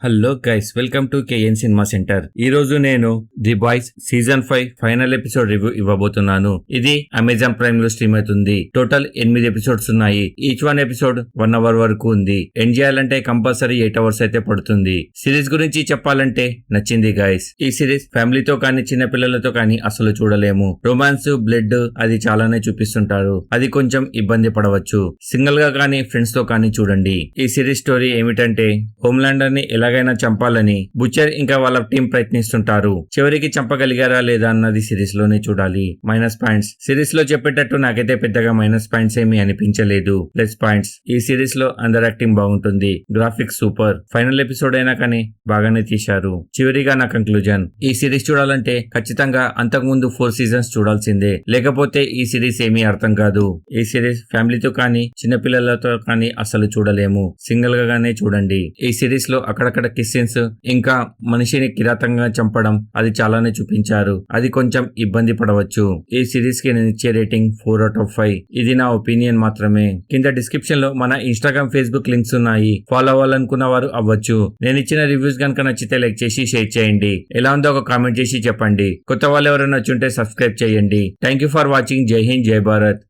Hello guys, welcome to KN cinema centre. ఈ రోజు నేను the boys season 5 final episode review ఇవ్వబోతున్నాను. ఇది అమెజాన్ ప్రైమ్ లో స్ట్రీమ్ అవుతుంది. టోటల్ 8 ఎపిసోడ్స్ ఉన్నాయి. ఈచ్ వన్ ఎపిసోడ్ 1 అవర్ వరకు ఉంది. ఎండ్ చేయాలంటే కంపల్సరీ 8 అవర్స్ అయితే పడుతుంది. సిరీస్ గురించి చెప్పాలంటే నచ్చింది గైస్. ఈ సిరీస్ ఫ్యామిలీతో కానీ చిన్న పిల్లలతో కానీ అసలు చూడలేము. రొమాన్స్, బ్లడ్ అది చాలానే చూపిస్తుంటారు. అది కొంచెం ఇబ్బంది పడవచ్చు. సింగిల్ గా కానీ ఫ్రెండ్స్ తో కానీ చూడండి. ఈ సిరీస్ స్టోరీ ఏమిటంటే హోమ్లాండర్ ని ఎలాగైనా చంపాలని బుచర్ ఇంకా వాళ్ళ టీం ప్రయత్నిస్తుంటారు. చివరికి చంపగలిగారా లేదా అన్నది సిరీస్ లోనే చూడాలి. మైనస్ పాయింట్స్ సిరీస్ లో చెప్పేటట్టు నాకైతే పెద్దగా మైనస్ పాయింట్స్ ఏమీ అనిపించలేదు. ప్లస్ పాయింట్స్ ఈ సిరీస్ లో అందరు యాక్టింగ్ బాగుంటుంది. Graphics super. ఫైనల్ ఎపిసోడ్ అయినా కానీ బాగానే తీశారు. చివరిగా నా కంక్లూజన్, ఈ సిరీస్ చూడాలంటే ఖచ్చితంగా అంతకుముందు 4 సీజన్స్ చూడాల్సిందే. లేకపోతే ఈ సిరీస్ ఏమీ అర్థం కాదు. ఈ సిరీస్ ఫ్యామిలీతో కానీ చిన్నపిల్లలతో కానీ అసలు చూడలేము. సింగిల్ గానే చూడండి. ఈ సిరీస్ లో అక్కడక్కడ కిస్సెన్స్ ఇంకా మనిషిని కిరాతంగా చంపడం అది చాలానే చూపించారు. అది కొంచెం ఇబ్బంది పడవచ్చు. ఈ సిరీస్ కి నేను ఇచ్చే రేటింగ్ 4/5. ఇది నా ఒపీనియన్ మాత్రమే. కింద డిస్క్రిప్షన్ లో మన ఇన్స్టాగ్రామ్, ఫేస్బుక్ లింక్స్ ఉన్నాయి. ఫాలో అవ్వాలనుకున్న వారు అవ్వచ్చు. నేను ఇచ్చిన రివ్యూస్ కనుక నచ్చితే లైక్ చేసి షేర్ చేయండి. ఎలా ఉందో ఒక కామెంట్ చేసి చెప్పండి. కొత్త వాళ్ళు ఎవరైనా వచ్చుంటే సబ్స్క్రైబ్ చేయండి. Thank you for watching. జై హింద్, జై భారత్.